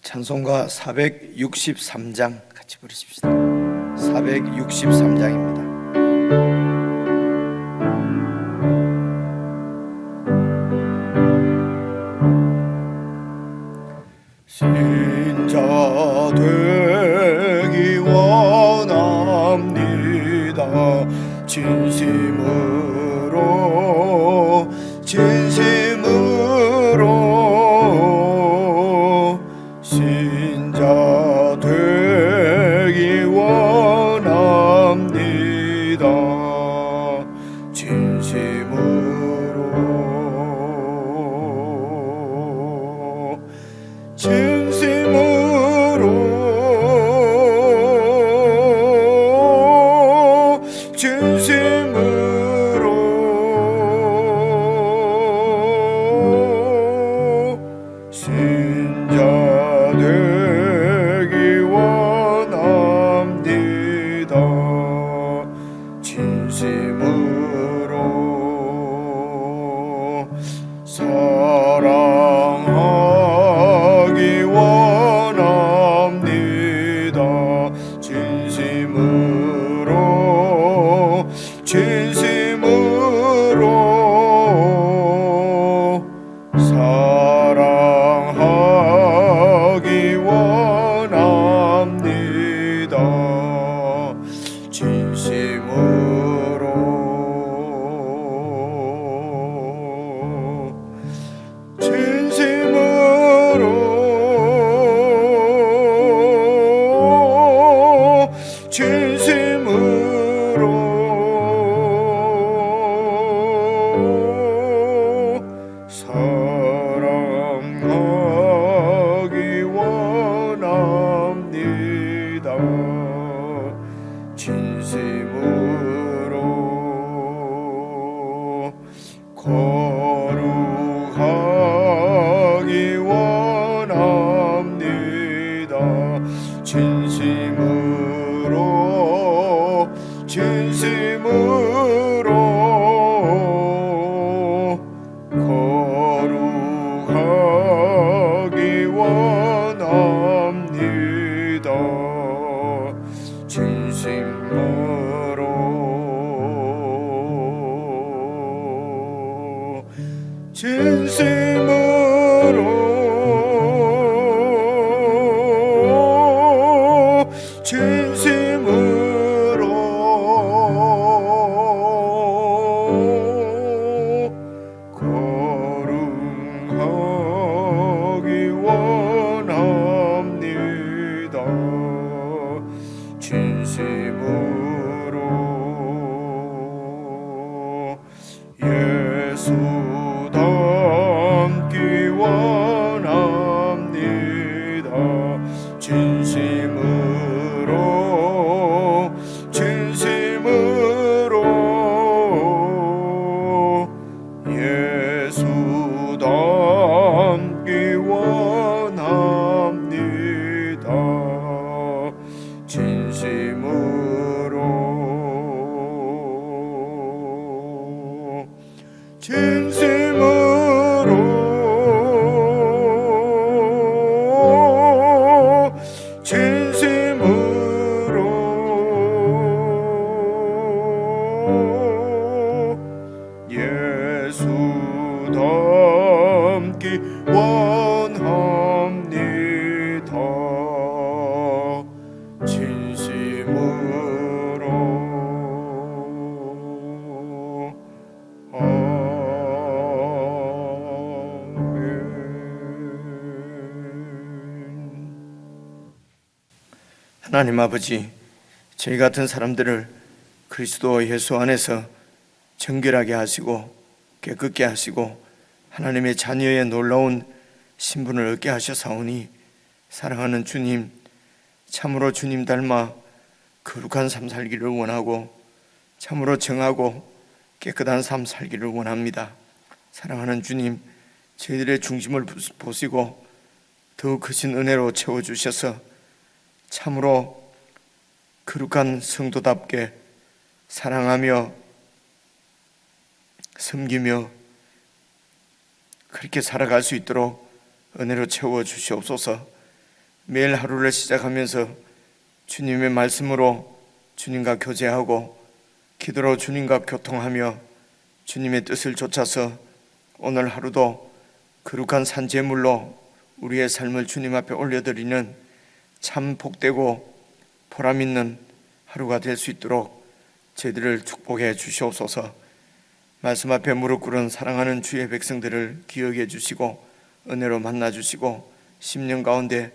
찬송가 463장 같이 부르십시다. 463장입니다. 신자 되기 원합니다. 진심으로 신자 되기 원합니다. 신자 되기 원합니다. 진심으로 사랑하기 원합니다. 진심으로 사랑하기 원합니다. 사랑하기 원합니다. 진심으로 거룩하기 원합니다. 진심으로 거룩하기 원합니다. 거룩하기 원합니다. 진심으로 예수 닮기 원합니다. 진심으로 예수 닮기 원합니다. 예수 닮기 원합니다. 진심으로 하나님 아버지, 저희 같은 사람들을 그리스도 예수 안에서 정결하게 하시고 깨끗게 하시고 하나님의 자녀의 놀라운 신분을 얻게 하셔사오니 사랑하는 주님, 참으로 주님 닮아 거룩한 삶 살기를 원하고 참으로 정하고 깨끗한 삶 살기를 원합니다. 사랑하는 주님, 저희들의 중심을 보시고 더욱 크신 은혜로 채워주셔서 참으로 거룩한 성도답게 사랑하며 섬기며 그렇게 살아갈 수 있도록 은혜로 채워 주시옵소서. 매일 하루를 시작하면서 주님의 말씀으로 주님과 교제하고 기도로 주님과 교통하며 주님의 뜻을 좇아서 오늘 하루도 거룩한 산제물로 우리의 삶을 주님 앞에 올려드리는 참 복되고 보람 있는 하루가 될 수 있도록 저희들을 축복해 주시옵소서. 말씀 앞에 무릎 꿇은 사랑하는 주의 백성들을 기억해 주시고 은혜로 만나 주시고 10년 가운데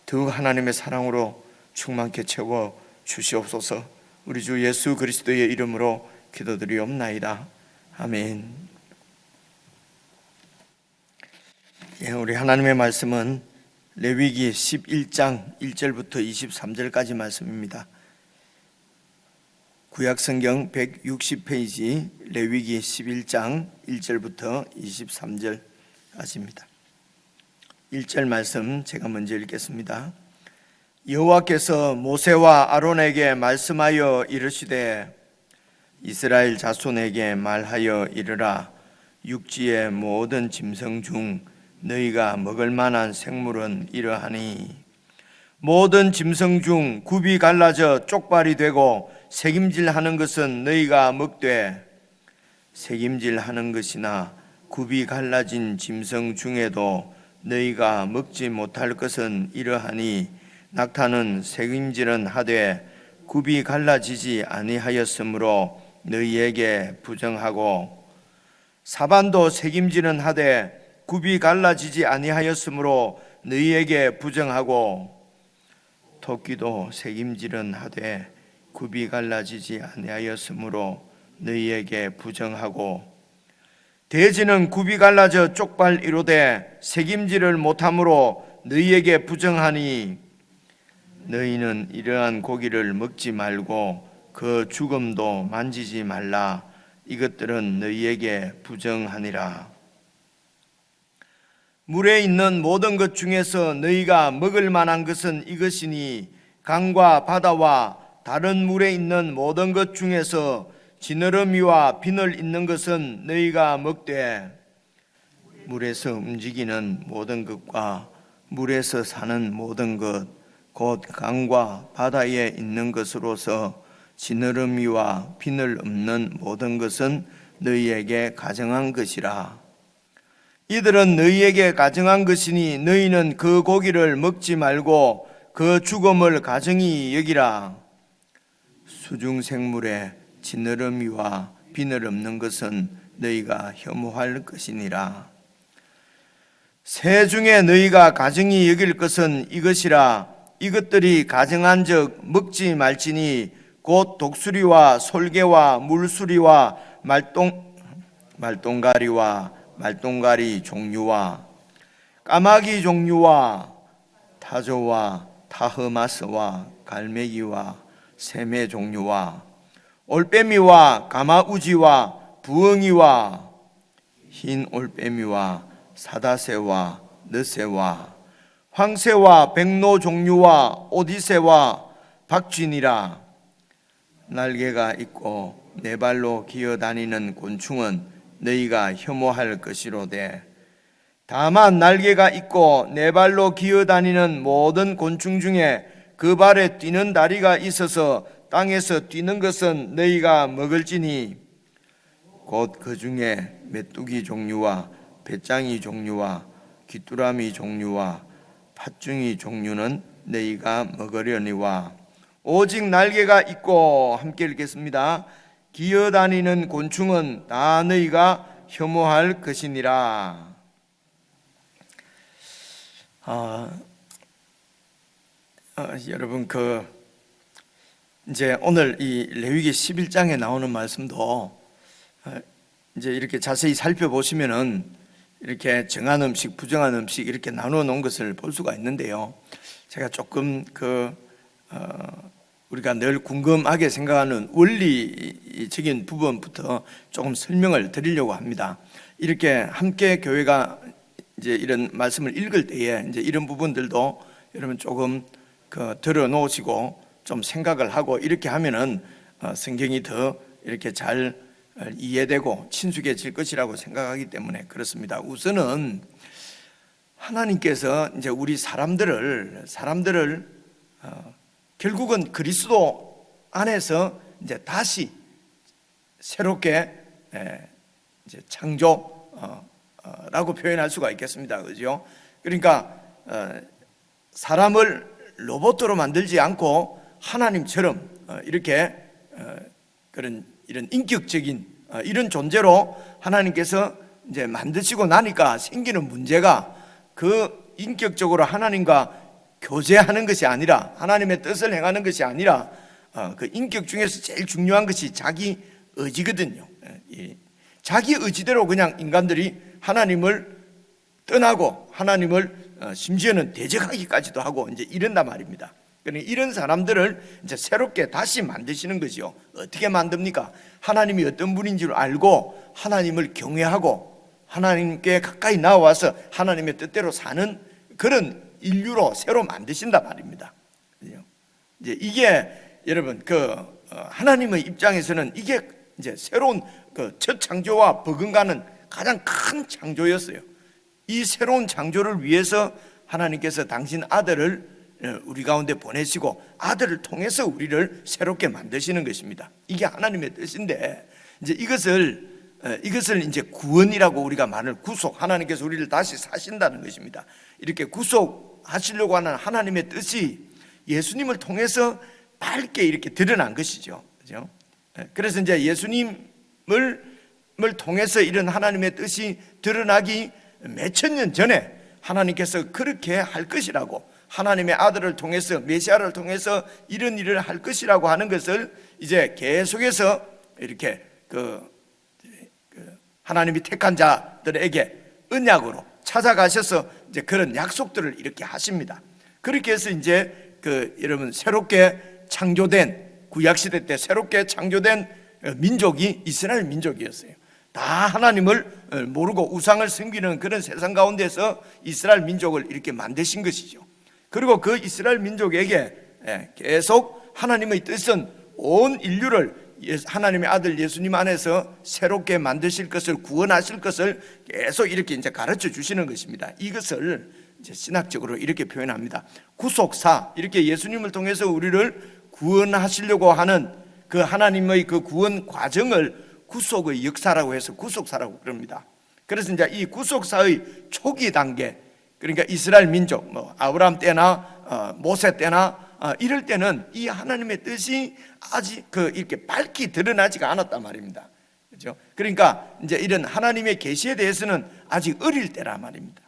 더욱 하나님의 사랑으로 충만케 채워 주시옵소서. 우리 주 예수 그리스도의 이름으로 기도드리옵나이다. 아멘. 우리 하나님의 말씀은 레위기 11장 1절부터 23절까지 말씀입니다. 구약성경 160페이지 레위기 11장 1절부터 23절까지입니다. 1절 말씀 제가 먼저 읽겠습니다. 여호와께서 모세와 아론에게 말씀하여 이르시되 이스라엘 자손에게 말하여 이르라. 육지의 모든 짐승 중 너희가 먹을 만한 생물은 이러하니 모든 짐승 중 굽이 갈라져 쪽발이 되고 새김질하는 것은 너희가 먹되 새김질하는 것이나 굽이 갈라진 짐승 중에도 너희가 먹지 못할 것은 이러하니 낙타는 새김질은 하되 굽이 갈라지지 아니하였으므로 너희에게 부정하고 사반도 새김질은 하되 굽이 갈라지지 아니하였으므로 너희에게 부정하고 토끼도 새김질은 하되 굽이 갈라지지 아니하였으므로 너희에게 부정하고 돼지는 굽이 갈라져 쪽발 이루되 새김질을 못함으로 너희에게 부정하니 너희는 이러한 고기를 먹지 말고 그 죽음도 만지지 말라. 이것들은 너희에게 부정하니라. 물에 있는 모든 것 중에서 너희가 먹을 만한 것은 이것이니 강과 바다와 다른 물에 있는 모든 것 중에서 지느러미와 비늘 있는 것은 너희가 먹되 물에서 움직이는 모든 것과 물에서 사는 모든 것 곧 강과 바다에 있는 것으로서 지느러미와 비늘 없는 모든 것은 너희에게 가정한 것이라. 이들은 너희에게 가정한 것이니 너희는 그 고기를 먹지 말고 그 죽음을 가정히 여기라. 수중생물에 지느러미와 비늘 없는 것은 너희가 혐오할 것이니라. 새 중에 너희가 가정히 여길 것은 이것이라. 이것들이 가정한즉 먹지 말지니 곧 독수리와 솔개와 물수리와 말똥가리와 말똥가리 종류와 까마귀 종류와 타조와 타흐마스와 갈매기와 새매 종류와 올빼미와 가마우지와 부엉이와 흰 올빼미와 사다새와 너새와 황새와 백로 종류와 오디새와 박쥐니라. 날개가 있고 네 발로 기어다니는 곤충은 너희가 혐오할 것이로되 다만 날개가 있고 네 발로 기어다니는 모든 곤충 중에 그 발에 뛰는 다리가 있어서 땅에서 뛰는 것은 너희가 먹을지니 곧 그 중에 메뚜기 종류와 배짱이 종류와 귀뚜라미 종류와 팥중이 종류는 너희가 먹으려니와 오직 날개가 있고 함께 읽겠습니다. 기어다니는 곤충은 다 너희가 혐오할 것이니라. 여러분 이제 오늘 이 레위기 11장에 나오는 말씀도 이제 이렇게 자세히 살펴보시면은 이렇게 정한 음식, 부정한 음식 이렇게 나누어 놓은 것을 볼 수가 있는데요. 제가 조금 우리가 늘 궁금하게 생각하는 원리적인 부분부터 조금 설명을 드리려고 합니다. 이렇게 함께 교회가 이제 이런 말씀을 읽을 때에 이제 이런 부분들도 여러분 조금 들어 놓으시고 좀 생각을 하고 이렇게 하면은 성경이 더 이렇게 잘 이해되고 친숙해질 것이라고 생각하기 때문에 그렇습니다. 우선은 하나님께서 이제 우리 사람들을 결국은 그리스도 안에서 이제 다시 새롭게 이제 창조라고 표현할 수가 있겠습니다. 그죠? 그러니까 사람을 로봇으로 만들지 않고 하나님처럼 이렇게 이런 인격적인 이런 존재로 하나님께서 이제 만드시고 나니까 생기는 문제가 그 인격적으로 하나님과 교제하는 것이 아니라, 하나님의 뜻을 행하는 것이 아니라 그 인격 중에서 제일 중요한 것이 자기 의지거든요. 자기 의지대로 그냥 인간들이 하나님을 떠나고 하나님을 심지어는 대적하기까지도 하고 이제 이런단 말입니다. 그러니까 이런 사람들을 이제 새롭게 다시 만드시는 거죠. 어떻게 만듭니까? 하나님이 어떤 분인지를 알고 하나님을 경외하고 하나님께 가까이 나와서 하나님의 뜻대로 사는 그런 인류로 새로 만드신단 말입니다. 이제 이게 여러분 하나님의 입장에서는 이게 이제 새로운 첫 창조와 버금가는 가장 큰 창조였어요. 이 새로운 창조를 위해서 하나님께서 당신 아들을 우리 가운데 보내시고 아들을 통해서 우리를 새롭게 만드시는 것입니다. 이게 하나님의 뜻인데 이제 이것을 이제 구원이라고 우리가 말을 구속, 하나님께서 우리를 다시 사신다는 것입니다. 이렇게 구속하시려고 하는 하나님의 뜻이 예수님을 통해서 밝게 이렇게 드러난 것이죠. 그죠? 그래서 이제 예수님을 통해서 이런 하나님의 뜻이 드러나기 몇천 년 전에 하나님께서 그렇게 할 것이라고, 하나님의 아들을 통해서, 메시아를 통해서 이런 일을 할 것이라고 하는 것을 이제 계속해서 이렇게 하나님이 택한 자들에게 언약으로 찾아가셔서 이제 그런 약속들을 이렇게 하십니다. 그렇게 해서 이제 여러분 새롭게 창조된, 구약시대 때 새롭게 창조된 민족이 이스라엘 민족이었어요. 다 하나님을 모르고 우상을 섬기는 그런 세상 가운데서 이스라엘 민족을 이렇게 만드신 것이죠. 그리고 그 이스라엘 민족에게 계속 하나님의 뜻은 온 인류를 하나님의 아들 예수님 안에서 새롭게 만드실 것을, 구원하실 것을 계속 이렇게 이제 가르쳐 주시는 것입니다. 이것을 이제 신학적으로 이렇게 표현합니다. 구속사, 이렇게 예수님을 통해서 우리를 구원하시려고 하는 그 하나님의 그 구원 과정을 구속의 역사라고 해서 구속사라고 그럽니다. 그래서 이제 이 구속사의 초기 단계, 그러니까 이스라엘 민족, 아브라함 때나 모세 때나 이럴 때는 이 하나님의 뜻이 아직 이렇게 밝히 드러나지가 않았단 말입니다. 그렇죠? 그러니까 이제 이런 하나님의 계시에 대해서는 아직 어릴 때란 말입니다.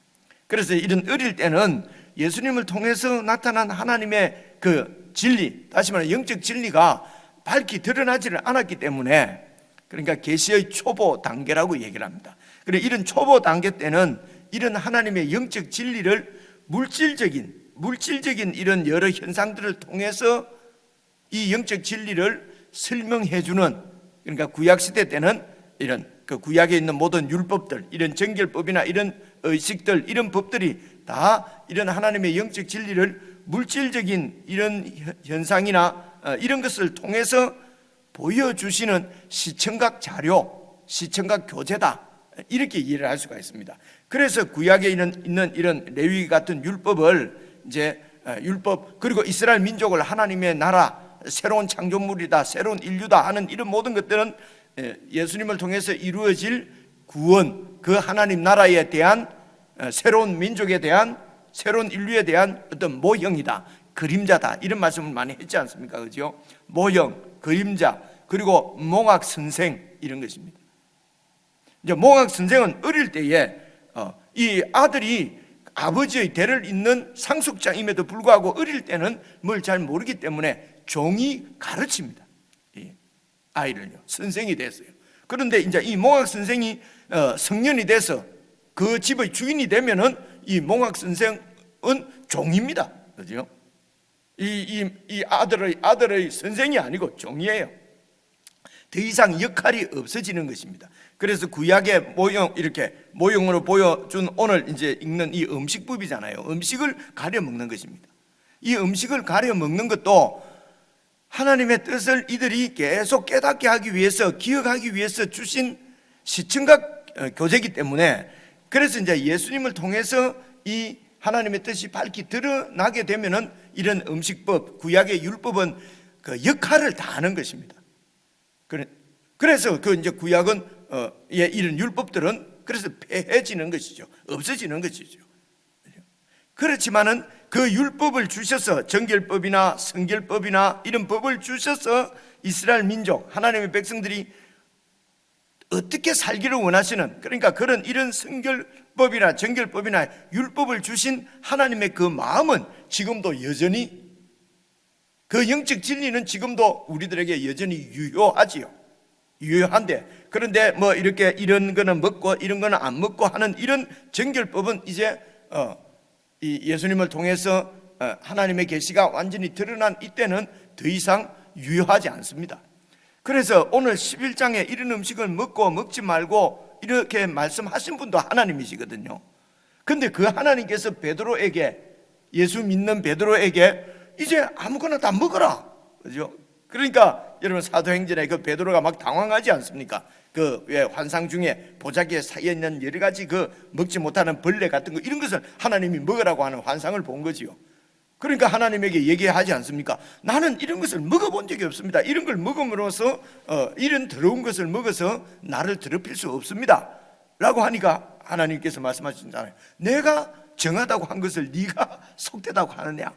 그래서 이런 어릴 때는 예수님을 통해서 나타난 하나님의 그 진리, 다시 말해 영적 진리가 밝히 드러나지를 않았기 때문에, 그러니까 계시의 초보 단계라고 얘기를 합니다. 그리고 이런 초보 단계 때는 이런 하나님의 영적 진리를 물질적인 이런 여러 현상들을 통해서 이 영적 진리를 설명해 주는, 그러니까 구약시대 때는 이런 그 구약에 있는 모든 율법들, 이런 정결법이나 이런 의식들, 이런 법들이 다 이런 하나님의 영적 진리를 물질적인 이런 현상이나 이런 것을 통해서 보여주시는 시청각 자료, 시청각 교재다, 이렇게 이해를 할 수가 있습니다. 그래서 구약에 있는 이런 레위 같은 율법을 이제 율법, 그리고 이스라엘 민족을 하나님의 나라, 새로운 창조물이다, 새로운 인류다 하는 이런 모든 것들은 예수님을 통해서 이루어질 구원, 그 하나님 나라에 대한 새로운 민족에 대한, 새로운 인류에 대한 어떤 모형이다, 그림자다, 이런 말씀을 많이 했지 않습니까? 그죠? 모형, 그림자, 그리고 몽학 선생, 이런 것입니다. 이제 몽학 선생은 어릴 때에 이 아들이 아버지의 대를 잇는 상속자임에도 불구하고 어릴 때는 뭘 잘 모르기 때문에 종이 가르칩니다. 아이를요, 선생이 됐어요. 그런데 이제 이 몽학 선생이 성년이 돼서 그 집의 주인이 되면은 이 몽학 선생은 종입니다. 그죠? 이 아들의 선생이 아니고 종이에요. 더 이상 역할이 없어지는 것입니다. 그래서 구약의 모형, 이렇게 모형으로 보여준 오늘 이제 읽는 이 음식법이잖아요. 음식을 가려 먹는 것입니다. 이 음식을 가려 먹는 것도 하나님의 뜻을 이들이 계속 깨닫게 하기 위해서, 기억하기 위해서 주신 시청각 교재이기 때문에, 그래서 이제 예수님을 통해서 이 하나님의 뜻이 밝히 드러나게 되면은 이런 음식법, 구약의 율법은 그 역할을 다 하는 것입니다. 그래서 그 이제 구약은 이런 율법들은 그래서 폐해지는 것이죠. 없어지는 것이죠. 그렇지만은 그 율법을 주셔서 정결법이나 성결법이나 이런 법을 주셔서 이스라엘 민족, 하나님의 백성들이 어떻게 살기를 원하시는, 그러니까 그런 이런 성결법이나 정결법이나 율법을 주신 하나님의 그 마음은 지금도 여전히, 그 영적 진리는 지금도 우리들에게 여전히 유효하지요. 유효한데, 그런데 뭐 이렇게 이런 거는 먹고 이런 거는 안 먹고 하는 이런 정결법은 이제 이 예수님을 통해서 하나님의 계시가 완전히 드러난 이때는 더 이상 유효하지 않습니다. 그래서 오늘 11장에 이런 음식을 먹고 먹지 말고 이렇게 말씀하신 분도 하나님이시거든요. 근데 그 하나님께서 베드로에게, 예수 믿는 베드로에게 이제 아무거나 다 먹어라, 그죠? 그러니까 여러분 사도행전에 그 베드로가 막 당황하지 않습니까? 그 왜 환상 중에 보자기에 쌓여 있는 여러 가지 그 먹지 못하는 벌레 같은 거, 이런 것을 하나님이 먹으라고 하는 환상을 본 거지요. 그러니까 하나님에게 얘기하지 않습니까? 나는 이런 것을 먹어본 적이 없습니다. 이런 걸 먹음으로써 이런 더러운 것을 먹어서 나를 더럽힐 수 없습니다 라고 하니까 하나님께서 말씀하시잖아요. 내가 정하다고 한 것을 네가 속되다고 하느냐,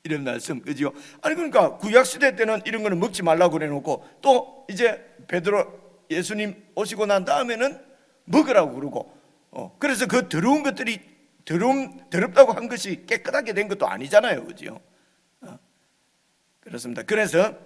이런 말씀, 그죠? 아니 그러니까 구약시대 때는 이런 거는 먹지 말라고 그래놓고 또 이제 베드로, 예수님 오시고 난 다음에는 먹으라고 그러고, 그래서 그 더러운 것들이 더럽다고 한 것이 깨끗하게 된 것도 아니잖아요, 그죠? 그렇습니다. 그래서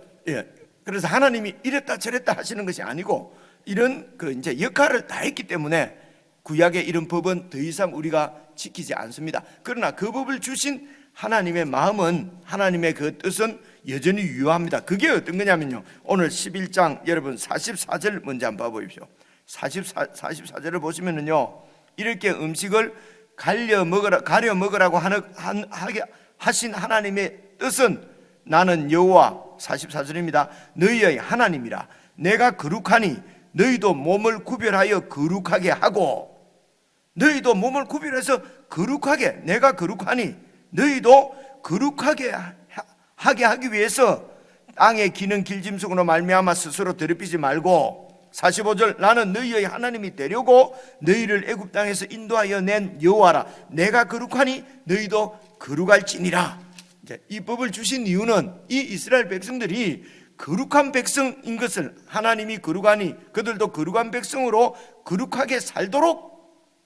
그래서 하나님이 이랬다 저랬다 하시는 것이 아니고 이런 그 이제 역할을 다 했기 때문에 구약의 이런 법은 더 이상 우리가 지키지 않습니다. 그러나 그 법을 주신 하나님의 마음은, 하나님의 그 뜻은 여전히 유효합니다. 그게 어떤 거냐면요, 오늘 11장 여러분 44절 먼저 한번 봐보십시오. 44절을 보시면은요, 이렇게 음식을 가려 먹으라고 하신 하나님의 뜻은 나는 여호와, 44절입니다. 너희의 하나님이라. 내가 거룩하니 너희도 몸을 구별하여 거룩하게 하고, 너희도 몸을 구별해서 거룩하게, 내가 거룩하니 너희도 거룩하게 하게 하기 위해서 땅에 기는 길짐승으로 말미암아 스스로 더럽히지 말고, 45절 나는 너희의 하나님이 되려고 너희를 애굽 땅에서 인도하여 낸 여호와라. 내가 거룩하니 너희도 거룩할지니라. 이 법을 주신 이유는 이 이스라엘 백성들이 거룩한 백성인 것을, 하나님이 거룩하니 그들도 거룩한 백성으로 거룩하게 살도록,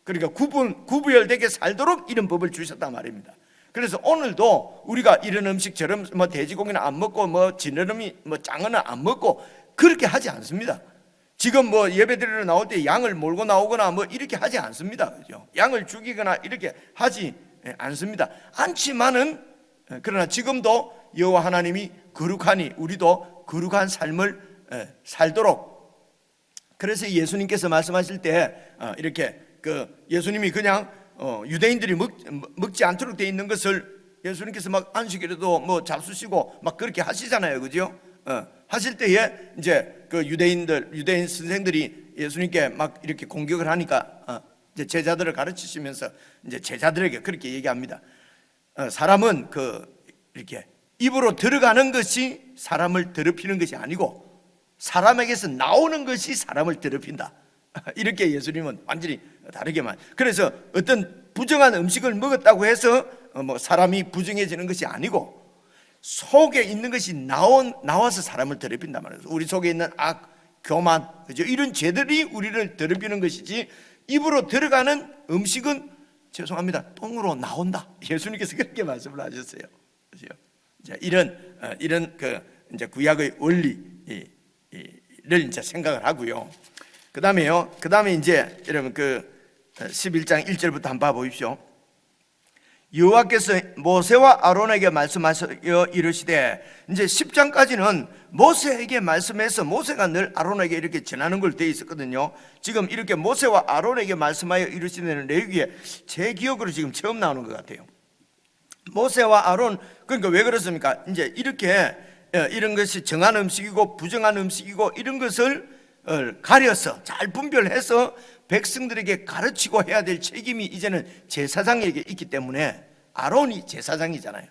그러니까 구별되게 살도록 이런 법을 주셨단 말입니다. 그래서 오늘도 우리가 이런 음식처럼 뭐 돼지고기는 안 먹고 뭐 지느러미 뭐 짱어는 안 먹고 그렇게 하지 않습니다. 지금 뭐 예배드리러 나올 때 양을 몰고 나오거나 뭐 이렇게 하지 않습니다, 그죠? 양을 죽이거나 이렇게 하지 않습니다. 않지만은 그러나 지금도 여호와 하나님이 거룩하니 우리도 거룩한 삶을 살도록, 그래서 예수님께서 말씀하실 때 이렇게 그 예수님이 그냥 유대인들이 먹지 않도록 돼 있는 것을 예수님께서 막 안식일에도 뭐 잡수시고 막 그렇게 하시잖아요, 그죠? 하실 때에 이제 그 유대인 선생들이 예수님께 막 이렇게 공격을 하니까 이제 제자들을 가르치시면서 이제 제자들에게 그렇게 얘기합니다. 사람은 이렇게 입으로 들어가는 것이 사람을 더럽히는 것이 아니고 사람에게서 나오는 것이 사람을 더럽힌다. 이렇게 예수님은 완전히 다르게 말. 그래서 어떤 부정한 음식을 먹었다고 해서 뭐 사람이 부정해지는 것이 아니고 속에 있는 것이 나와서 사람을 더럽힌단 말이에요. 우리 속에 있는 악, 교만, 그죠? 이런 죄들이 우리를 더럽히는 것이지, 입으로 들어가는 음식은 죄송합니다, 똥으로 나온다. 예수님께서 그렇게 말씀을 하셨어요. 그죠? 이런 그 이제 구약의 원리를 이제 생각을 하고요. 그 다음에 이제 여러분 그 11장 1절부터 한번 봐보십시오. 여호와께서 모세와 아론에게 말씀하여 이르시되, 이제 10장까지는 모세에게 말씀해서 모세가 늘 아론에게 이렇게 전하는 걸 돼 있었거든요. 지금 이렇게 모세와 아론에게 말씀하여 이르시는 레위기에 제 기억으로 지금 처음 나오는 것 같아요. 모세와 아론, 그러니까 왜 그렇습니까? 이제 이렇게 이런 것이 정한 음식이고 부정한 음식이고 이런 것을 가려서 잘 분별해서 백성들에게 가르치고 해야 될 책임이 이제는 제사장에게 있기 때문에 아론이 제사장이잖아요.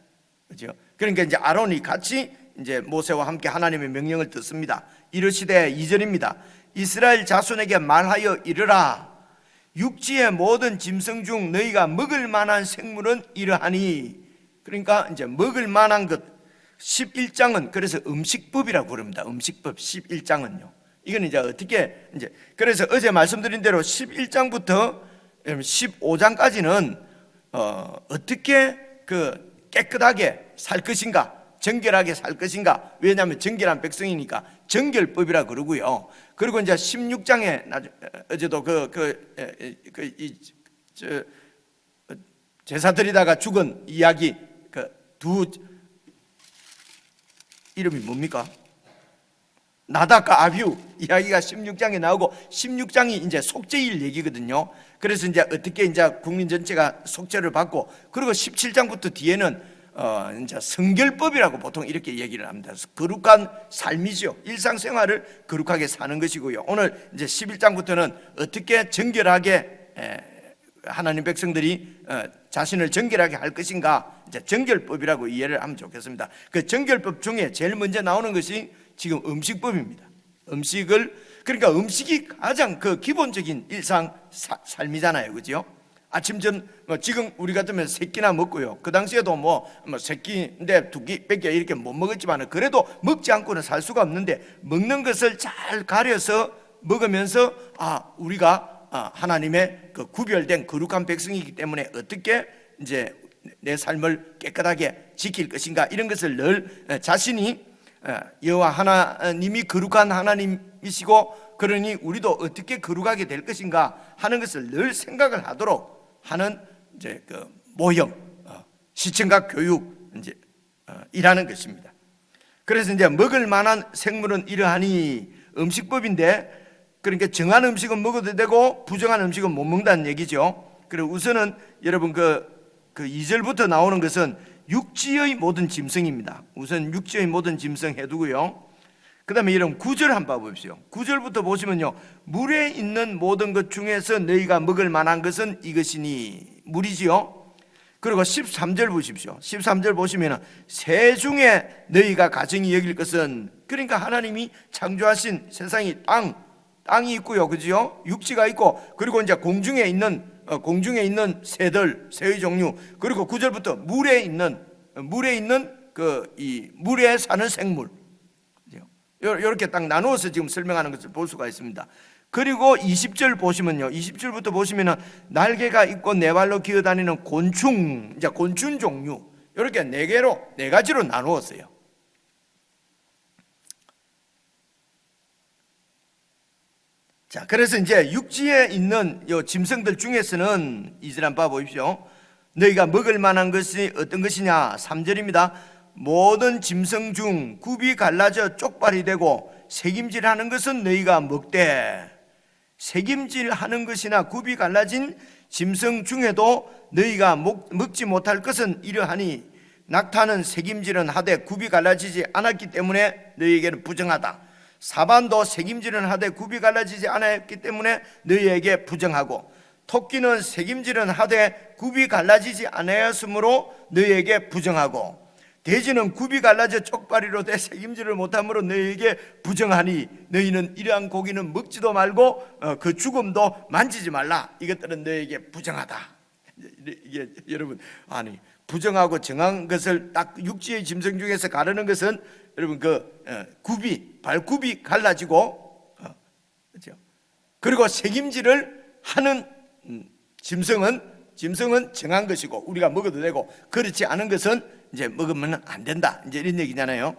그렇죠? 그러니까 이제 아론이 같이 이제 모세와 함께 하나님의 명령을 듣습니다. 이르시되 2절입니다. 이스라엘 자손에게 말하여 이르라. 육지의 모든 짐승 중 너희가 먹을 만한 생물은 이러하니. 그러니까 이제 먹을 만한 것 11장은 그래서 음식법이라고 부릅니다. 음식법 11장은요. 이건 이제 어떻게 이제 그래서 어제 말씀드린 대로 11장부터 15장까지는 어떻게 그 깨끗하게 살 것인가, 정결하게 살 것인가. 왜냐하면 정결한 백성이니까 정결법이라 그러고요. 그리고 이제 16장에 어제도 제사 드리다가 죽은 이야기 두 이름이 뭡니까? 나답과 아비후 이야기가 16장에 나오고 16장이 이제 속죄일 얘기거든요. 그래서 이제 어떻게 이제 국민 전체가 속죄를 받고 그리고 17장부터 뒤에는 이제 성결법이라고 보통 이렇게 얘기를 합니다. 거룩한 삶이죠. 일상생활을 거룩하게 사는 것이고요. 오늘 이제 11장부터는 어떻게 정결하게 하나님 백성들이 자신을 정결하게 할 것인가, 이제 정결법이라고 이해를 하면 좋겠습니다. 그 정결법 중에 제일 먼저 나오는 것이 지금 음식법입니다. 그러니까 음식이 가장 그 기본적인 일상 삶이잖아요, 그죠? 아침 지금 우리 같으면 세 끼나 먹고요. 그 당시에도 뭐 세 끼인데 두 끼밖에 이렇게 못 먹었지만 그래도 먹지 않고는 살 수가 없는데 먹는 것을 잘 가려서 먹으면서 우리가 하나님의 그 구별된 거룩한 백성이기 때문에 어떻게 이제 내 삶을 깨끗하게 지킬 것인가 이런 것을 늘 자신이 여호와 하나님이 거룩한 하나님이시고 그러니 우리도 어떻게 거룩하게 될 것인가 하는 것을 늘 생각을 하도록 하는 이제 그 모형 시청각 교육 이제 일하는 것입니다. 그래서 이제 먹을 만한 생물은 이러하니 음식법인데 그러니까 정한 음식은 먹어도 되고 부정한 음식은 못 먹는다는 얘기죠. 그리고 우선은 여러분 그 2절부터 나오는 것은 육지의 모든 짐승입니다. 우선 육지의 모든 짐승 해두고요. 그 다음에 이런 9절 한번 봐보십시오. 9절부터 보시면요, 물에 있는 모든 것 중에서 너희가 먹을 만한 것은 이것이니, 물이지요. 그리고 13절 보십시오. 13절 보시면 새 중에 너희가 가증히 여길 것은, 그러니까 하나님이 창조하신 세상이 땅이 있고요, 그죠? 육지가 있고, 그리고 이제 공중에 있는 새의 종류, 그리고 9절부터 물에 있는 이 물에 사는 생물, 이렇게 딱 나누어서 지금 설명하는 것을 볼 수가 있습니다. 그리고 20절 보시면요, 20절부터 보시면은 날개가 있고 네 발로 기어다니는 곤충, 이제 곤충 종류, 이렇게 네 가지로 나누었어요. 자, 그래서 이제 육지에 있는 요 짐승들 중에서는 이슬 한번 봐보십시오. 너희가 먹을 만한 것이 어떤 것이냐? 3절입니다. 모든 짐승 중 굽이 갈라져 쪽발이 되고 새김질하는 것은 너희가 먹되, 새김질하는 것이나 굽이 갈라진 짐승 중에도 너희가 먹지 못할 것은 이러하니, 낙타는 새김질은 하되 굽이 갈라지지 않았기 때문에 너희에게는 부정하다. 사반도 새김질은 하되 굽이 갈라지지 않았기 때문에 너희에게 부정하고, 토끼는 새김질은 하되 굽이 갈라지지 않았으므로 너희에게 부정하고, 돼지는 굽이 갈라져 쪽발이로 돼 새김질을 못함으로 너희에게 부정하니, 너희는 이러한 고기는 먹지도 말고 그 죽음도 만지지 말라. 이것들은 너희에게 부정하다. 이게 여러분, 아니 부정하고 정한 것을 딱 육지의 짐승 중에서 가르는 것은 여러분 발굽이 갈라지고, 그렇죠? 그리고 새김질을 하는 짐승은 정한 것이고 우리가 먹어도 되고, 그렇지 않은 것은 이제 먹으면 안 된다, 이제 이런 얘기잖아요.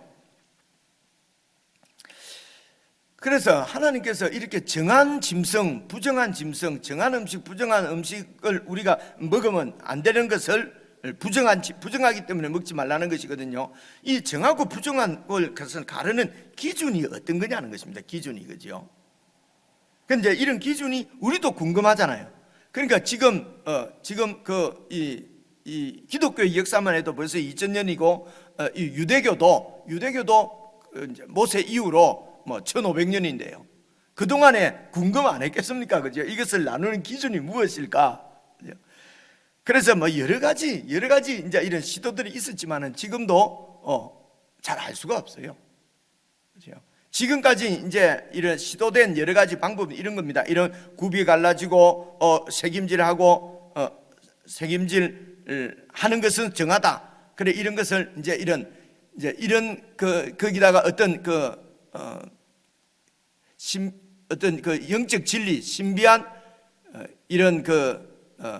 그래서 하나님께서 이렇게 정한 짐승, 부정한 짐승, 정한 음식, 부정한 음식을 우리가 먹으면 안 되는 것을 부정하기 때문에 먹지 말라는 것이거든요. 이 정하고 부정한 것을 가르는 기준이 어떤 거냐는 것입니다. 기준이, 그죠? 근데 이런 기준이 우리도 궁금하잖아요. 그러니까 지금 이 기독교의 역사만 해도 벌써 2000년이고, 이 유대교도 모세 이후로 1500년인데요. 그동안에 궁금 안 했겠습니까? 그죠? 이것을 나누는 기준이 무엇일까? 그죠? 그래서 뭐 여러 가지 이제 이런 시도들이 있었지만은 지금도 잘 알 수가 없어요. 그죠? 지금까지 이제 이런 시도된 여러 가지 방법은 이런 겁니다. 이런 굽이 갈라지고 색임질하고 색임질 하는 것은 정하다. 그래 이런 것을 이제 이런 거기다가 어떤 어떤 그 영적 진리, 신비한 이런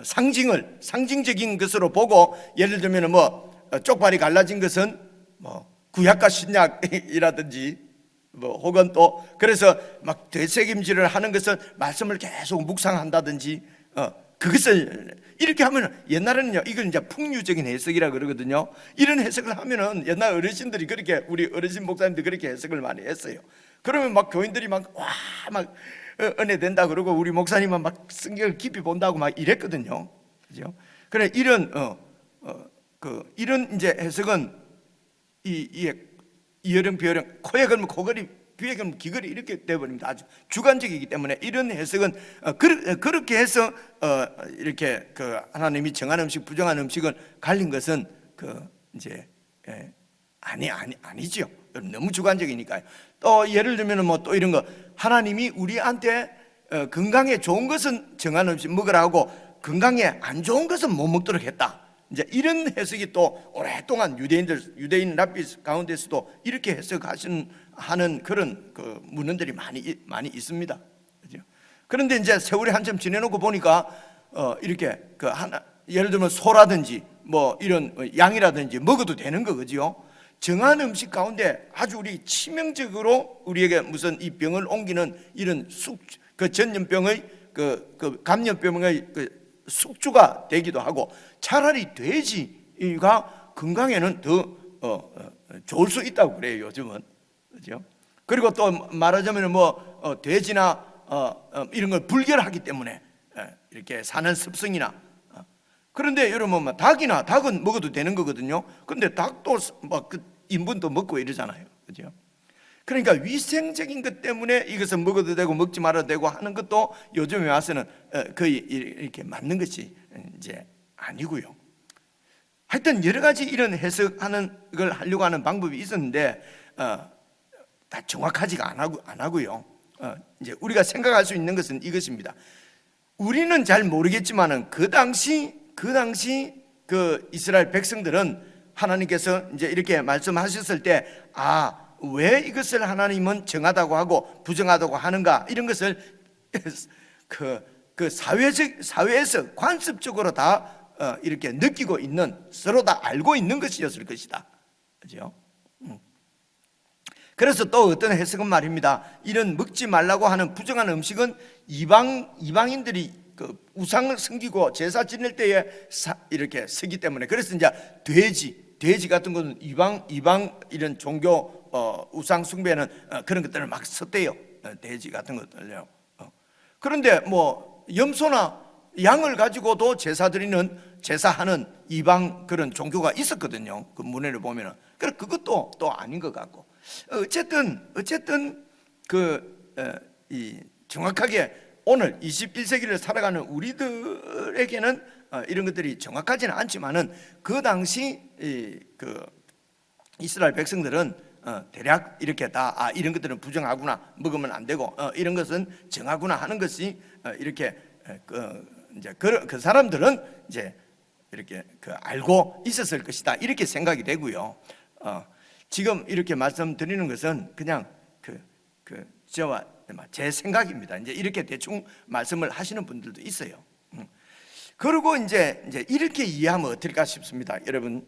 상징적인 것으로 보고, 예를 들면 뭐 쪽발이 갈라진 것은 뭐 구약과 신약이라든지 뭐 혹은 또 그래서 막 되새김질을 하는 것은 말씀을 계속 묵상한다든지 그것을 이렇게 하면 옛날에는요 이걸 이제 풍류적인 해석이라 그러거든요. 이런 해석을 하면은 옛날 어르신들이 그렇게, 우리 어르신 목사님들 그렇게 해석을 많이 했어요. 그러면 막 교인들이 막 은혜 된다 그러고 우리 목사님은 막 성경을 깊이 본다고 막 이랬거든요. 그죠? 그래 이런 이런 이제 해석은 이어령 비어령, 코에 걸면 코걸이, 귀에 걸면 귀걸이 이렇게 돼버립니다. 아주 주관적이기 때문에 이런 해석은 그렇게 해서 이렇게 하나님이 정한 음식, 부정한 음식을 갈린 것은 이제 아니죠. 너무 주관적이니까요. 또 예를 들면 뭐 또 이런 거, 하나님이 우리한테 건강에 좋은 것은 정한 음식 먹으라 하고 건강에 안 좋은 것은 못 먹도록 했다. 이제 이런 해석이 또 오랫동안 유대인 랍비 가운데서도 이렇게 하는 그런 문헌들이 많이 있습니다. 그죠? 그런데 이제 세월이 한참 지내놓고 보니까 이렇게 예를 들면 소라든지 뭐 이런 양이라든지 먹어도 되는 거죠. 정한 음식 가운데 아주 우리 치명적으로 우리에게 무슨 이 병을 옮기는 이런 전염병의 감염병의 숙주가 되기도 하고, 차라리 돼지가 건강에는 더 좋을 수 있다고 그래요, 요즘은. 그죠? 그리고 또 말하자면 뭐 돼지나 이런 걸 불결하기 때문에 이렇게 사는 습성이나, 그런데 여러분 뭐 닭은 먹어도 되는 거거든요. 근데 닭도 막 인분도 먹고 이러잖아요. 그죠? 그러니까 위생적인 것 때문에 이것을 먹어도 되고 먹지 말아도 되고 하는 것도 요즘에 와서는 거의 이렇게 맞는 것이 이제 아니고요. 하여튼 여러 가지 이런 해석하는 걸 하려고 하는 방법이 있었는데 다 정확하지가 안 하고요. 이제 우리가 생각할 수 있는 것은 이것입니다. 우리는 잘 모르겠지만은 그 당시 이스라엘 백성들은 하나님께서 이제 이렇게 말씀하셨을 때, 왜 이것을 하나님은 정하다고 하고 부정하다고 하는가, 이런 것을 사회에서 관습적으로 다 이렇게 느끼고 있는, 서로 다 알고 있는 것이었을 것이다. 그죠? 그래서 또 어떤 해석은 말입니다. 이런 먹지 말라고 하는 부정한 음식은 이방인들이 우상을 섬기고 제사 지낼 때에 이렇게 쓰기 때문에, 그래서 이제 돼지 같은 것은 이방 이런 종교 우상 숭배는 그런 것들을 막 썼대요. 돼지 같은 것들요. 그런데 뭐 염소나 양을 가지고도 제사하는 이방 그런 종교가 있었거든요. 그 문헌을 보면은. 그래 그것도 또 아닌 것 같고. 어쨌든 정확하게 오늘 21세기를 살아가는 우리들에게는 이런 것들이 정확하지는 않지만은 그 당시 이스라엘 백성들은 대략 이렇게 다 이런 것들은 부정하구나, 먹으면 안 되고 이런 것은 정하구나 하는 것이 이렇게 이제 그 사람들은 이제 이렇게 알고 있었을 것이다, 이렇게 생각이 되고요. 지금 이렇게 말씀드리는 것은 그냥 저와 제 생각입니다. 이제 이렇게 대충 말씀을 하시는 분들도 있어요. 그리고 이제 이렇게 이해하면 어떨까 싶습니다. 여러분,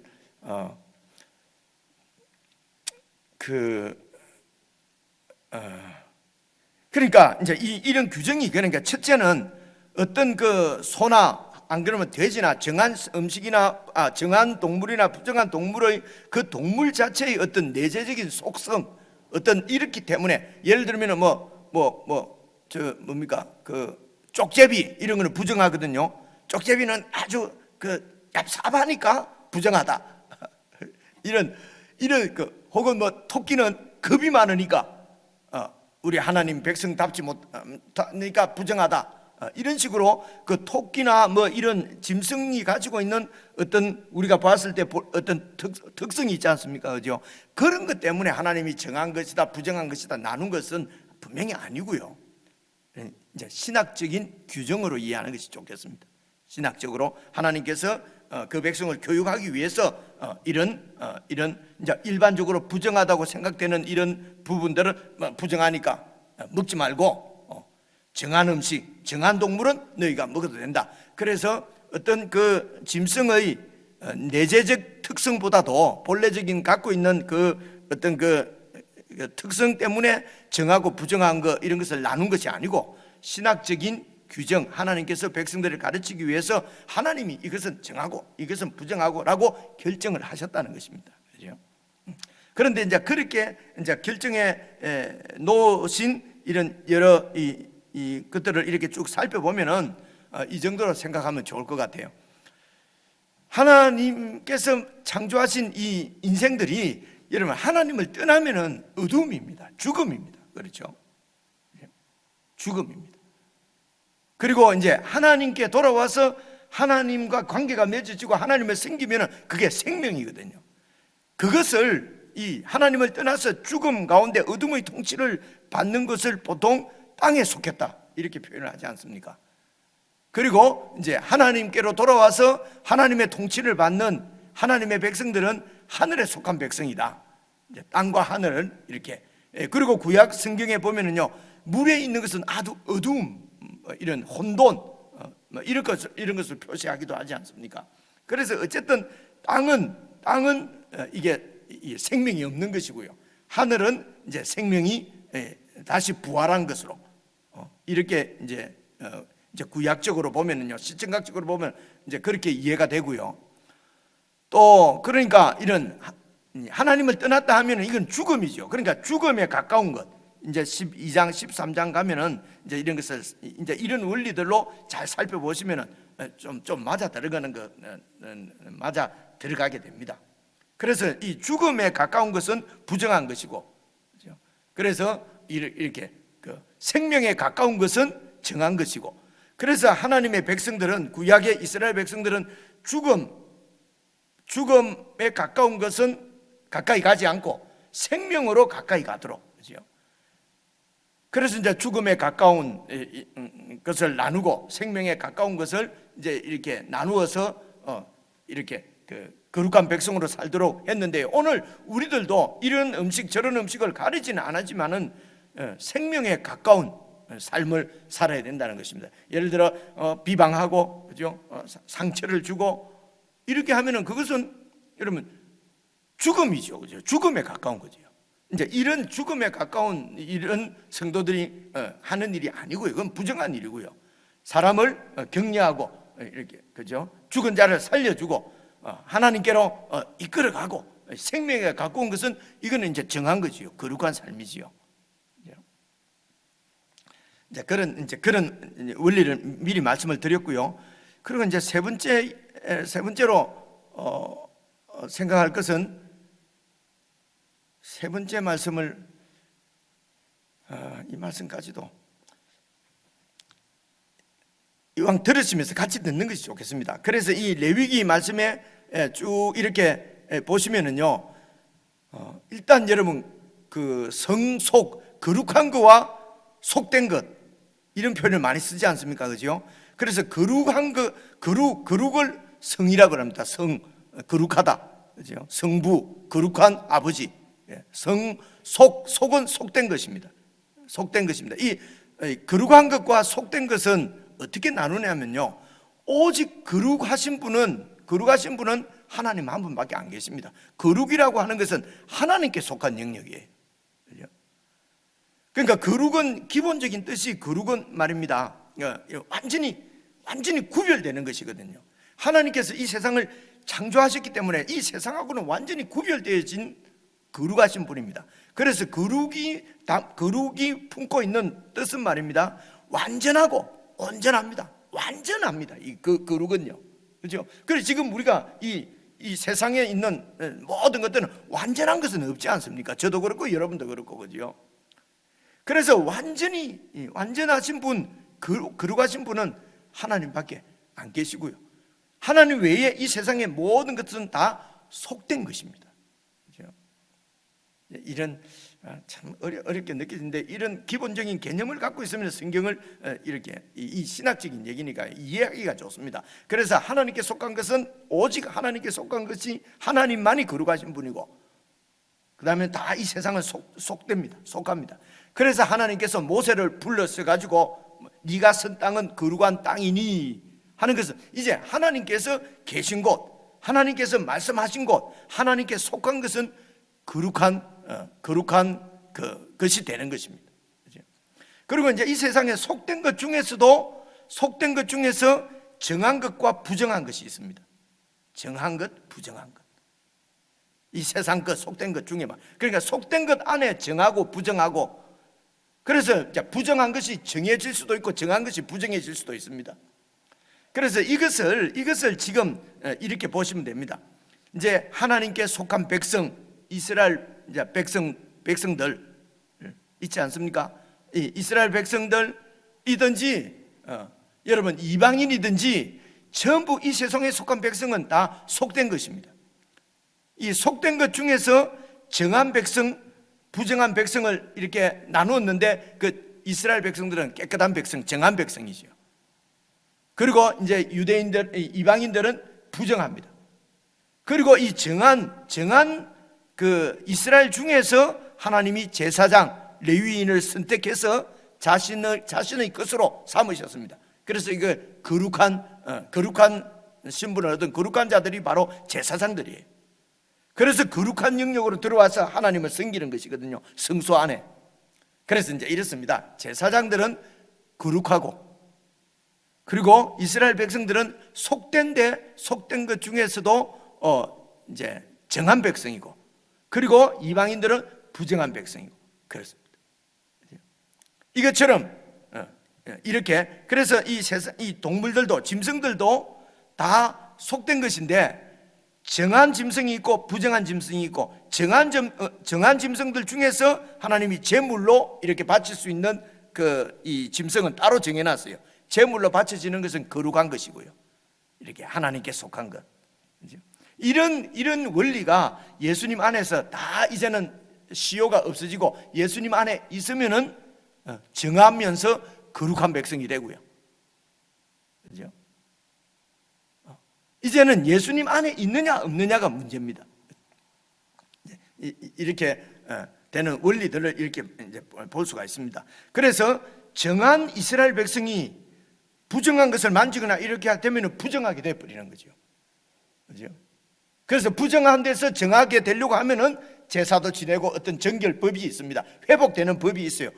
그러니까 이제 이런 규정이, 그러니까 첫째는 어떤 소나 안 그러면 돼지나 정한 음식이나 정한 동물이나 부정한 동물의 그 동물 자체의 어떤 내재적인 속성, 어떤 이렇기 때문에, 예를 들면 뭡니까 쪽제비 이런 거는 부정하거든요. 쪽제비는 아주 얍삽하니까 부정하다. 이런 혹은 토끼는 겁이 많으니까 우리 하나님 백성답지 못하니까 부정하다, 이런 식으로 그 토끼나 뭐 이런 짐승이 가지고 있는 어떤 우리가 봤을 때 어떤 특성이 있지 않습니까? 그죠? 그런 것 때문에 하나님이 정한 것이다, 부정한 것이다 나눈 것은 분명히 아니고요. 이제 신학적인 규정으로 이해하는 것이 좋겠습니다. 신학적으로 하나님께서 그 백성을 교육하기 위해서 이런 이제 일반적으로 부정하다고 생각되는 이런 부분들을 부정하니까 먹지 말고, 정한 음식, 정한 동물은 너희가 먹어도 된다. 그래서 어떤 그 짐승의 내재적 특성보다도 본래적인 갖고 있는 그 어떤 그 특성 때문에 정하고 부정한 거 이런 것을 나눈 것이 아니고, 신학적인 규정, 하나님께서 백성들을 가르치기 위해서 하나님이 이것은 정하고 이것은 부정하고 라고 결정을 하셨다는 것입니다. 그렇죠? 그런데 이제 그렇게 이제 결정해 놓으신 이런 여러 이 것들을 이렇게 쭉 살펴보면은 이 정도로 생각하면 좋을 것 같아요. 하나님께서 창조하신 이 인생들이 여러분 하나님을 떠나면은 어둠입니다. 죽음입니다. 그렇죠? 죽음입니다. 그리고 이제 하나님께 돌아와서 하나님과 관계가 맺어지고 하나님을 섬기면은 그게 생명이거든요. 그것을 이 하나님을 떠나서 죽음 가운데 어둠의 통치를 받는 것을 보통 땅에 속했다 이렇게 표현을 하지 않습니까? 그리고 이제 하나님께로 돌아와서 하나님의 통치를 받는 하나님의 백성들은 하늘에 속한 백성이다. 이제 땅과 하늘을 이렇게, 그리고 구약 성경에 보면은요, 물에 있는 것은 아주 어두움, 이런 혼돈, 이런 것을 표시하기도 하지 않습니까? 그래서 어쨌든 땅은 이게 생명이 없는 것이고요, 하늘은 이제 생명이 다시 부활한 것으로 이렇게 이제 구약적으로 보면은요, 시청각적으로 보면 이제 그렇게 이해가 되고요. 또 그러니까 이런 하나님을 떠났다 하면은 이건 죽음이죠. 그러니까 죽음에 가까운 것. 이제 12장, 13장 가면은 이제 이런 것을 이제 이런 원리들로 잘 살펴보시면은 좀 맞아 들어가는 거, 맞아 들어가게 됩니다. 그래서 이 죽음에 가까운 것은 부정한 것이고, 그래서 이렇게 그 생명에 가까운 것은 정한 것이고, 그래서 하나님의 백성들은, 구약의 이스라엘 백성들은 죽음에 가까운 것은 가까이 가지 않고 생명으로 가까이 가도록, 그죠? 그래서 이제 죽음에 가까운 것을 나누고 생명에 가까운 것을 이제 이렇게 나누어서 이렇게 거룩한 백성으로 살도록 했는데, 오늘 우리들도 이런 음식 저런 음식을 가리지는 않았지만은 생명에 가까운 삶을 살아야 된다는 것입니다. 예를 들어 비방하고, 그죠? 상처를 주고 이렇게 하면은 그것은 여러분 죽음이죠, 그죠? 죽음에 가까운 거죠. 이제 이런 죽음에 가까운 이런 성도들이 하는 일이 아니고요, 그건 부정한 일이고요. 사람을 격려하고 이렇게, 그죠? 죽은 자를 살려주고 하나님께로 이끌어가고 생명에 가까운 것은 이거는 이제 정한 거지요. 거룩한 삶이지요. 이제 그런 원리를 미리 말씀을 드렸고요. 그리고 이제 세 번째로 생각할 것은, 세 번째 말씀을 이 말씀까지도 이왕 들으시면서 같이 듣는 것이 좋겠습니다. 그래서 이 레위기 말씀에 쭉 이렇게 보시면은요, 일단 여러분 그 성속, 거룩한 거와 속된 것, 이런 표현을 많이 쓰지 않습니까? 그죠? 그래서 거룩한 거, 거룩을 성이라고 합니다. 성, 거룩하다, 그죠? 성부, 거룩한 아버지. 속은 속된 것입니다. 속된 것입니다. 이 거룩한 것과 속된 것은 어떻게 나누냐면요, 오직 거룩하신 분은 하나님 한 분밖에 안 계십니다. 거룩이라고 하는 것은 하나님께 속한 영역이에요. 그러니까 거룩은 기본적인 뜻이, 거룩은 말입니다, 완전히 구별되는 것이거든요. 하나님께서 이 세상을 창조하셨기 때문에 이 세상하고는 완전히 구별되어진 거룩하신 분입니다. 그래서 거룩이 품고 있는 뜻은 말입니다, 완전하고 온전합니다. 완전합니다. 이 거룩은요, 그렇죠? 그래서 지금 우리가 이 세상에 있는 모든 것들은 완전한 것은 없지 않습니까? 저도 그렇고 여러분도 그렇고, 그죠? 그래서 완전하신 분, 거룩하신 분은 하나님밖에 안 계시고요. 하나님 외에 이 세상의 모든 것은 다 속된 것입니다. 그렇죠? 이런 참 어렵게 느껴지는데, 이런 기본적인 개념을 갖고 있으면 성경을 이렇게 이 신학적인 얘기니까 이해하기가 좋습니다. 그래서 하나님께 속한 것은 오직 하나님께 속한 것이 하나님만이 거룩하신 분이고, 그 다음에 다 이 세상은 속합니다. 그래서 하나님께서 모세를 불러서 가지고 네가 선 땅은 거룩한 땅이니 하는 것은 이제 하나님께서 계신 곳, 하나님께서 말씀하신 곳, 하나님께 속한 것은 거룩한 것이 되는 것입니다. 그리고 이제 이 세상에 속된 것 중에서도 속된 것 중에서 정한 것과 부정한 것이 있습니다. 정한 것, 부정한 것. 이 세상 것, 속된 것 중에만. 그러니까 속된 것 안에 정하고 부정하고, 그래서 부정한 것이 정해질 수도 있고 정한 것이 부정해질 수도 있습니다. 그래서 이것을 지금 이렇게 보시면 됩니다. 이제 하나님께 속한 백성, 이스라엘 백성들 있지 않습니까? 이스라엘 백성들이든지 여러분 이방인이든지 전부 이 세상에 속한 백성은 다 속된 것입니다. 이 속된 것 중에서 정한 백성, 부정한 백성을 이렇게 나누었는데, 그 이스라엘 백성들은 깨끗한 백성, 정한 백성이죠. 그리고 이제 이방인들은 부정합니다. 그리고 이 정한 그 이스라엘 중에서 하나님이 제사장, 레위인을 선택해서 자신의 것으로 삼으셨습니다. 그래서 이거 거룩한 신분을 얻은 거룩한 자들이 바로 제사장들이에요. 그래서 거룩한 영역으로 들어와서 하나님을 섬기는 것이거든요, 성소 안에. 그래서 이제 이렇습니다. 제사장들은 거룩하고, 그리고 이스라엘 백성들은 속된 것 중에서도 이제 정한 백성이고, 그리고 이방인들은 부정한 백성이고 그렇습니다. 이것처럼 이렇게, 그래서 이 동물들도, 짐승들도 다 속된 것인데, 정한 짐승이 있고 부정한 짐승이 있고, 정한 짐승들 중에서 하나님이 제물로 이렇게 바칠 수 있는 이 짐승은 따로 정해놨어요. 제물로 바쳐지는 것은 거룩한 것이고요, 이렇게 하나님께 속한 것. 이런 원리가 예수님 안에서 다 이제는 시효가 없어지고, 예수님 안에 있으면은 정하면서 거룩한 백성이 되고요. 그렇죠? 이제는 예수님 안에 있느냐 없느냐가 문제입니다. 이렇게 되는 원리들을 이렇게 이제 볼 수가 있습니다. 그래서 정한 이스라엘 백성이 부정한 것을 만지거나 이렇게 되면 부정하게 되어버리는 거죠. 그렇죠? 그래서 부정한 데서 정하게 되려고 하면은 제사도 지내고 어떤 정결법이 있습니다. 회복되는 법이 있어요.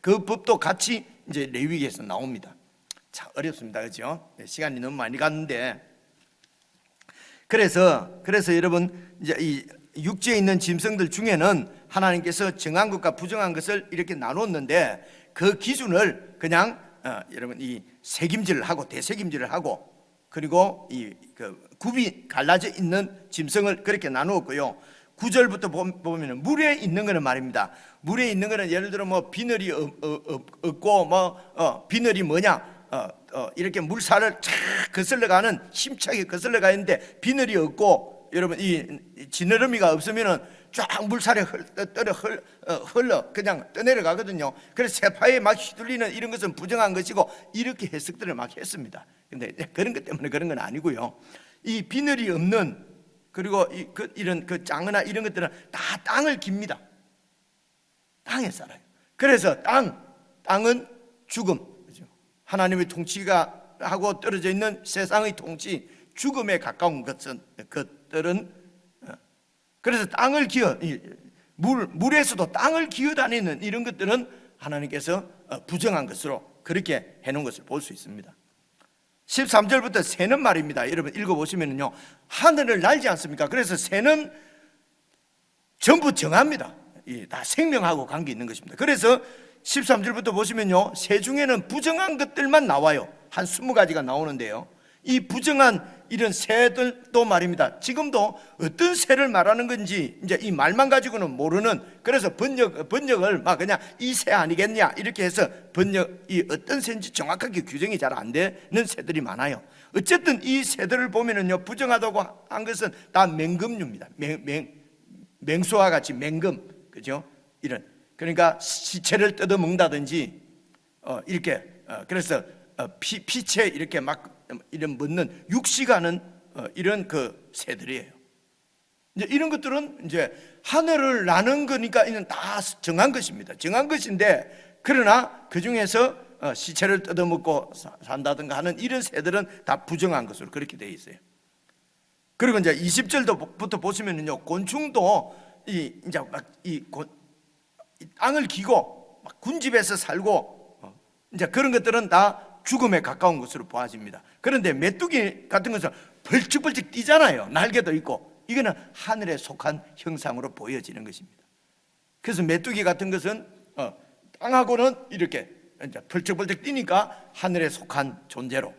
그 법도 같이 이제 레위기에서 나옵니다. 참 어렵습니다, 그렇죠? 시간이 너무 많이 갔는데, 그래서 여러분, 이제 이 육지에 있는 짐승들 중에는 하나님께서 정한 것과 부정한 것을 이렇게 나눴는데, 그 기준을 그냥 여러분 이 색임질을 하고 대색임질을 하고, 그리고 굽이 갈라져 있는 짐승을 그렇게 나누었고요. 9절부터 보면 물에 있는 거는 말입니다. 물에 있는 거는 예를 들어 뭐 비늘이 없고 비늘이 뭐냐? 이렇게 물살을 쫙 거슬러가는, 힘차게 거슬러가 있는데 비늘이 없고, 여러분 이 지느러미가 없으면은 쫙 물살에 흘러 그냥 떠내려가거든요. 그래서 세파에 막 휘둘리는 이런 것은 부정한 것이고, 이렇게 해석들을 막 했습니다. 근데 그런 것 때문에 그런 건 아니고요. 이 비늘이 없는, 그리고 이런 짱어나 이런 것들은 다 땅을 깁니다. 땅에 살아요. 그래서 땅은 죽음, 하나님의 통치가 하고 떨어져 있는 세상의 통치, 죽음에 가까운 것들은 그래서 땅을 물에서도 땅을 기어다니는 이런 것들은 하나님께서 부정한 것으로 그렇게 해놓은 것을 볼 수 있습니다. 13절부터 새는 말입니다. 여러분 읽어보시면요, 하늘을 날지 않습니까? 그래서 새는 전부 정합니다. 다 생명하고 관계 있는 것입니다. 그래서 13절부터 보시면요, 새 중에는 부정한 것들만 나와요. 한 20가지가 나오는데요, 이 부정한 이런 새들도 말입니다. 지금도 어떤 새를 말하는 건지 이제 이 말만 가지고는 모르는, 그래서 번역을 막 그냥 이 새 아니겠냐 이렇게 해서 번역이 어떤 새인지 정확하게 규정이 잘 안 되는 새들이 많아요. 어쨌든 이 새들을 보면은요, 부정하다고 한 것은 다 맹금류입니다. 맹수와 같이 맹금, 그죠? 이런, 그러니까 시체를 뜯어 먹는다든지 이렇게 그래서 피체 이렇게 막 이런 먹는 육식하는 이런 그 새들이에요. 이제 이런 것들은 이제 하늘을 나는 거니까 이는 다 정한 것입니다. 정한 것인데, 그러나 그 중에서 시체를 뜯어먹고 산다든가 하는 이런 새들은 다 부정한 것으로 그렇게 되어 있어요. 그리고 이제 20절부터 보시면은요, 곤충도 이제 막 이 땅을 기고 막 군집에서 살고 이제 그런 것들은 다 죽음에 가까운 것으로 보아집니다. 그런데 메뚜기 같은 것은 벌쩍벌쩍 뛰잖아요. 날개도 있고. 이거는 하늘에 속한 형상으로 보여지는 것입니다. 그래서 메뚜기 같은 것은 땅하고는 이렇게 이제 벌쩍벌쩍 뛰니까 하늘에 속한 존재로,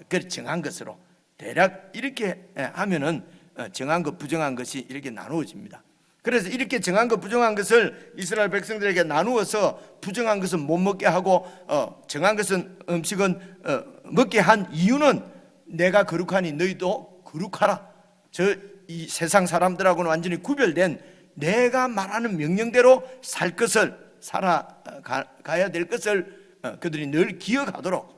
그 정한 것으로 대략 이렇게 하면은 정한 것, 부정한 것이 이렇게 나누어집니다. 그래서 이렇게 정한 것, 부정한 것을 이스라엘 백성들에게 나누어서 부정한 것은 못 먹게 하고 정한 것은 음식은 먹게 한 이유는 내가 거룩하니 너희도 거룩하라. 이 세상 사람들하고는 완전히 구별된 내가 말하는 명령대로 살 것을, 살아가야 될 것을 그들이 늘 기억하도록.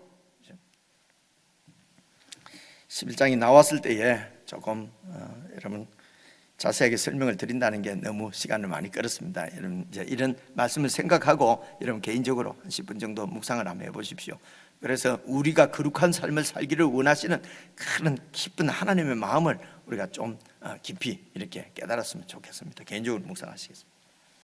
11장이 나왔을 때에 조금 여러분 자세하게 설명을 드린다는 게 너무 시간을 많이 끌었습니다. 여러분 이제 이런 말씀을 생각하고 여러분 개인적으로 한 10분 정도 묵상을 한번 해보십시오. 그래서 우리가 거룩한 삶을 살기를 원하시는 그런 깊은 하나님의 마음을 우리가 좀 깊이 이렇게 깨달았으면 좋겠습니다. 개인적으로 묵상하시겠습니다.